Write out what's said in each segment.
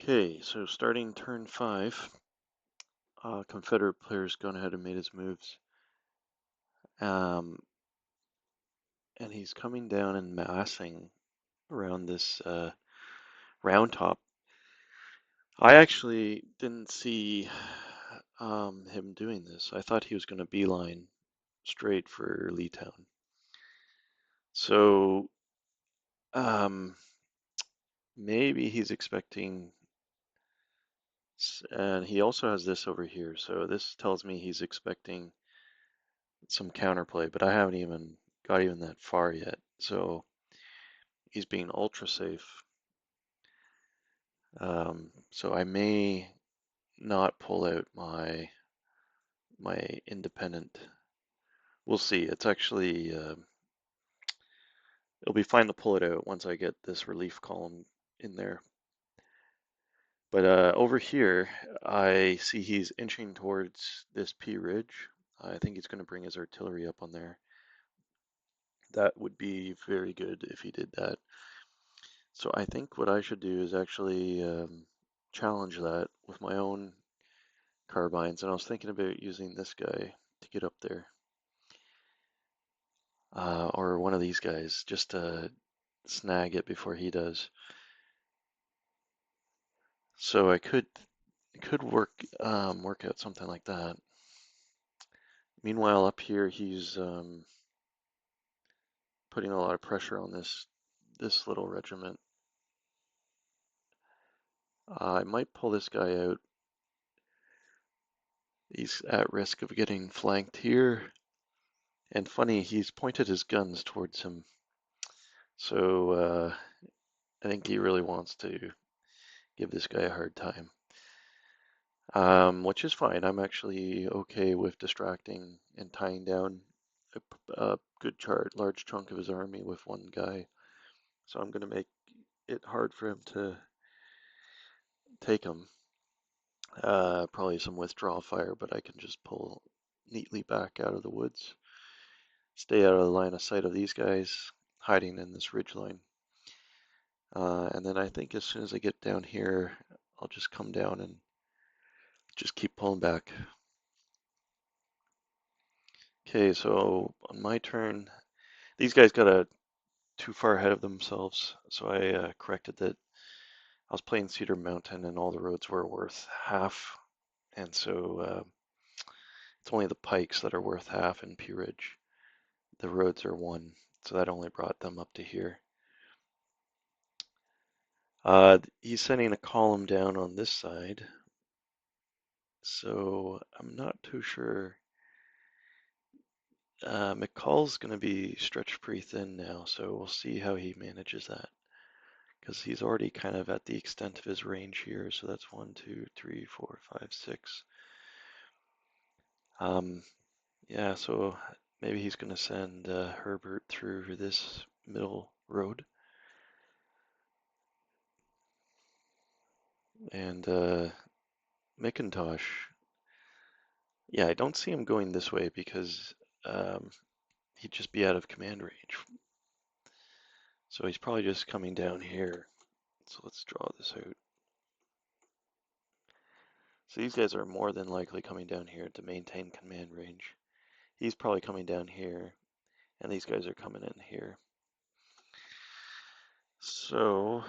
Okay, so starting turn 5, Confederate player's gone ahead and made his moves. Um, and he's coming down and massing around this round top. I actually didn't see him doing this. I thought he was going to beeline straight for Leetown. So um, maybe he's expecting, and he also has this over here. So this tells me he's expecting some counterplay, but I haven't even got even that far yet. So he's being ultra safe. So I may not pull out my independent. We'll see. It's actually it'll be fine to pull it out once I get this relief column in there. But over here, I see he's inching towards this Pea Ridge. I think he's going to bring his artillery up on there. That would be very good if he did that. So I think what I should do is actually challenge that with my own carbines, and I was thinking about using this guy to get up there, or one of these guys, just to snag it before he does. So I could work out something like that. Meanwhile, up here he's putting a lot of pressure on this little regiment. I might pull this guy out. He's at risk of getting flanked here. And funny, he's pointed his guns towards him. So I think he really wants to give this guy a hard time. Which is fine. I'm actually okay with distracting and tying down a good large chunk of his army with one guy. So I'm going to make it hard for him to take him. Probably some withdrawal fire, but I can just pull neatly back out of the woods. Stay out of the line of sight of these guys hiding in this ridge line. And then I think as soon as I get down here, I'll just come down and just keep pulling back. Okay, so on my turn, these guys got too far ahead of themselves, so I corrected that. I was playing Cedar Mountain and all the roads were worth half, and so it's only the pikes that are worth half in Pea Ridge. The roads are 1, so that only brought them up to here. He's sending a column down on this side, so I'm not too sure. McCall's going to be stretched pretty thin now, so we'll see how he manages that. Because he's already kind of at the extent of his range here, so that's 1, 2, 3, 4, 5, 6. Yeah, so maybe he's going to send Herbert through this middle road. And McIntosh, yeah, I don't see him going this way because he'd just be out of command range. So he's probably just coming down here. So let's draw this out. So these guys are more than likely coming down here to maintain command range. He's probably coming down here, and these guys are coming in here. So,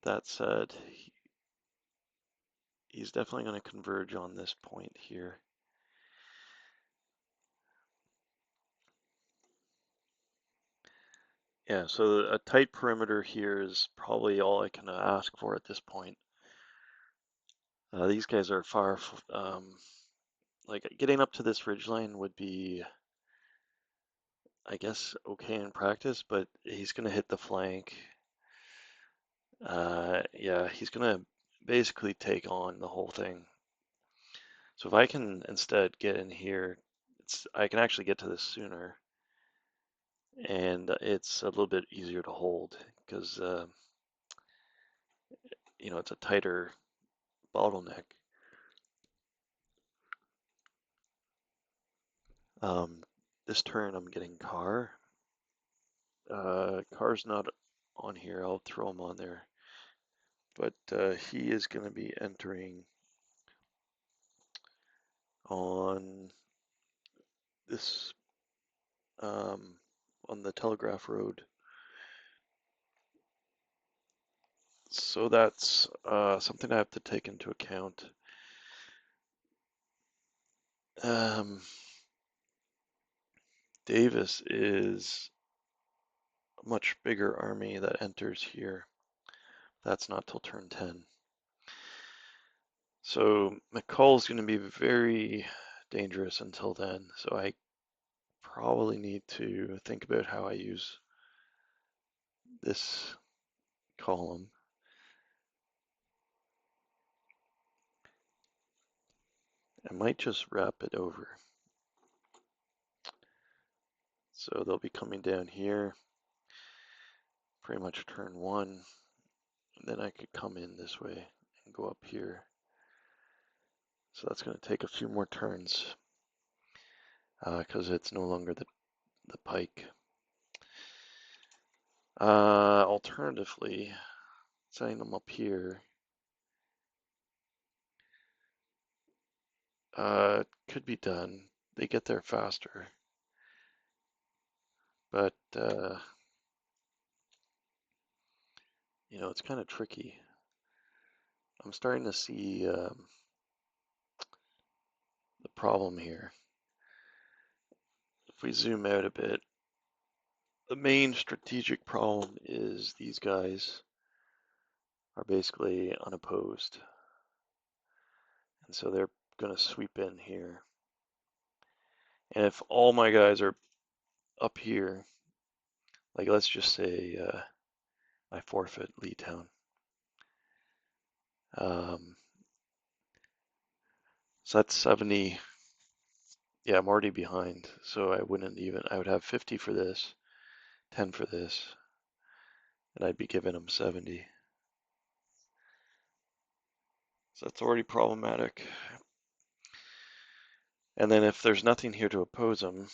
that said, he's definitely going to converge on this point here. Yeah, so a tight perimeter here is probably all I can ask for at this point. These guys are far, like getting up to this ridgeline would be, I guess, okay in practice, but he's going to hit the flank. Yeah, he's going to basically take on the whole thing. So if I can instead get in here, I can actually get to this sooner, and it's a little bit easier to hold because you know, it's a tighter bottleneck. This turn I'm getting Carr. Carr's not on here. I'll throw him on there. But he is going to be entering on this on the Telegraph Road. So that's something I have to take into account. Davis is a much bigger army that enters here. That's not till turn 10. So McCall's going to be very dangerous until then. So I probably need to think about how I use this column. I might just wrap it over. So they'll be coming down here, pretty much turn 1. And then I could come in this way and go up here. So that's going to take a few more turns because it's no longer the pike. Alternatively, setting them up here could be done. They get there faster. But, you know, it's kind of tricky. I'm starting to see the problem here. If we zoom out a bit, the main strategic problem is these guys are basically unopposed. And so they're going to sweep in here. And if all my guys are up here, like let's just say I forfeit Leetown. So that's 70. Yeah, I'm already behind. So I wouldn't even, I would have 50 for this, 10 for this, and I'd be giving them 70. So that's already problematic. And then if there's nothing here to oppose him,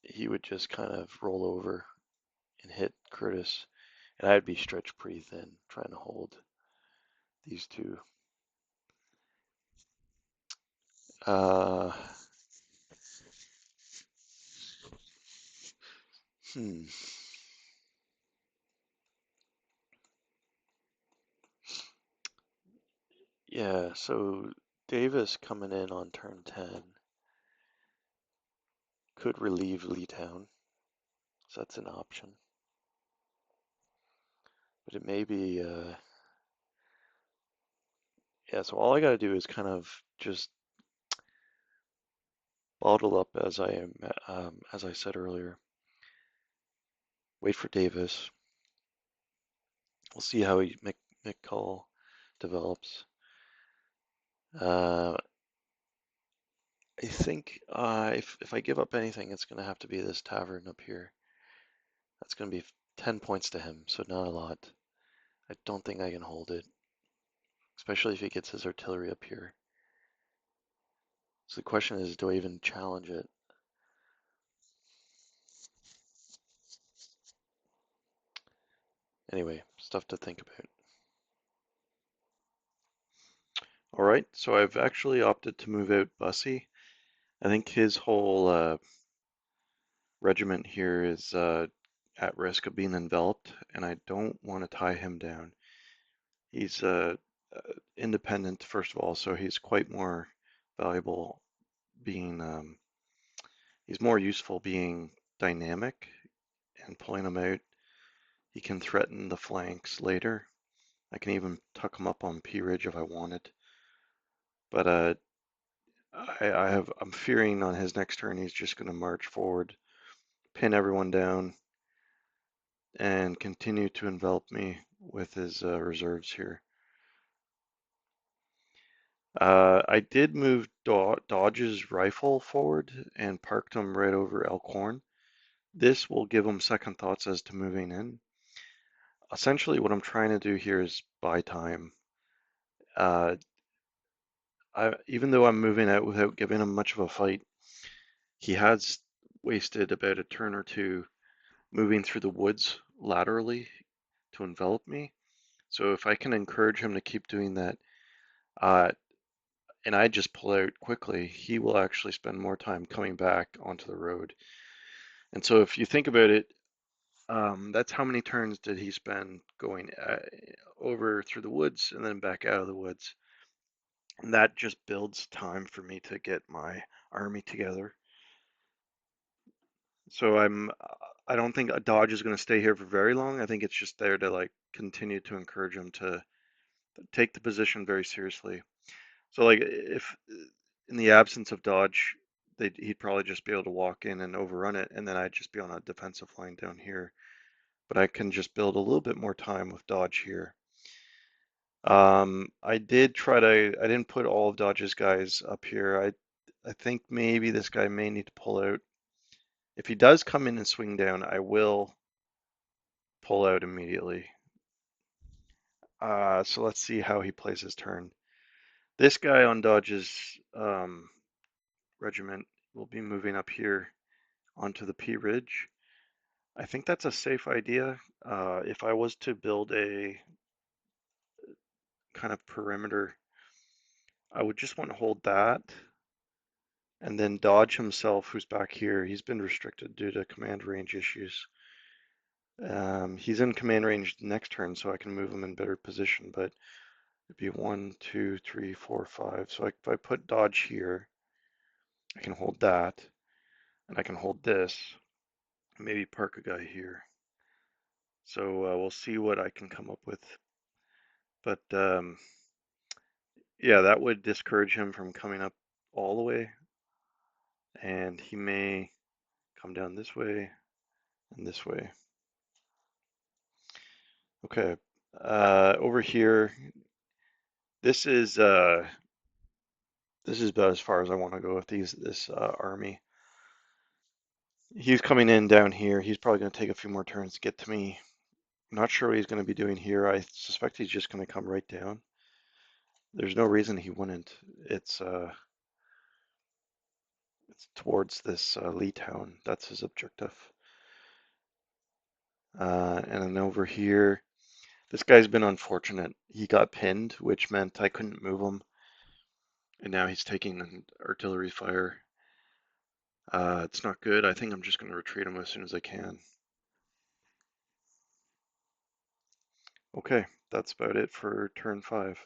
he would just kind of roll over and hit Curtis. And I'd be stretched pretty thin trying to hold these two. Uh, hmm. Yeah, so Davis coming in on turn 10 could relieve Leetown. So that's an option. But it may be, yeah, so all I got to do is kind of just bottle up as I said earlier. Wait for Davis. We'll see how McCall develops. I think if I give up anything, it's going to have to be this tavern up here. That's going to be 10 points to him, so not a lot. I don't think I can hold it, especially if he gets his artillery up here. So the question is, do I even challenge it? Anyway, stuff to think about. All right, so I've actually opted to move out Bussy. I think his whole regiment here is at risk of being enveloped, and I don't want to tie him down. He's independent, first of all, so he's quite more valuable being, he's more useful being dynamic and pulling him out. He can threaten the flanks later. I can even tuck him up on Pea Ridge if I wanted. But I'm fearing on his next turn he's just going to march forward, pin everyone down, and continue to envelop me with his reserves here. I did move Dodge's rifle forward and parked him right over Elkhorn. This will give him second thoughts as to moving in. Essentially, what I'm trying to do here is buy time. Even though I'm moving out without giving him much of a fight, he has wasted about a turn or two moving through the woods laterally to envelop me. So if I can encourage him to keep doing that, uh, and I just pull out quickly, he will actually spend more time coming back onto the road. And so if you think about it, that's how many turns did he spend going over through the woods and then back out of the woods. And that just builds time for me to get my army together. So I don't think a Dodge is going to stay here for very long. I think it's just there to like continue to encourage him to take the position very seriously. So like if in the absence of Dodge, he'd probably just be able to walk in and overrun it, and then I'd just be on a defensive line down here. But I can just build a little bit more time with Dodge here. I didn't put all of Dodge's guys up here. I think maybe this guy may need to pull out. If he does come in and swing down, I will pull out immediately. So let's see how he plays his turn. This guy on Dodge's regiment will be moving up here onto the Pea Ridge. I think that's a safe idea. If I was to build a kind of perimeter, I would just want to hold that. And then Dodge himself, who's back here, he's been restricted due to command range issues. He's in command range next turn, so I can move him in better position, but it'd be 1, 2, 3, 4, 5. So if I put Dodge here, I can hold that, and I can hold this, maybe park a guy here. So we'll see what I can come up with. But yeah, that would discourage him from coming up all the way, and he may come down this way and this way. Okay, over here, this is about as far as I want to go with this army. He's coming in down here. He's probably going to take a few more turns to get to me. I'm not sure what he's going to be doing here. I suspect he's just going to come right down. There's no reason he wouldn't. It's towards this Lee town. That's his objective. And then over here, this guy's been unfortunate. He got pinned, which meant I couldn't move him. And now he's taking artillery fire. It's not good. I think I'm just going to retreat him as soon as I can. Okay, that's about it for turn 5.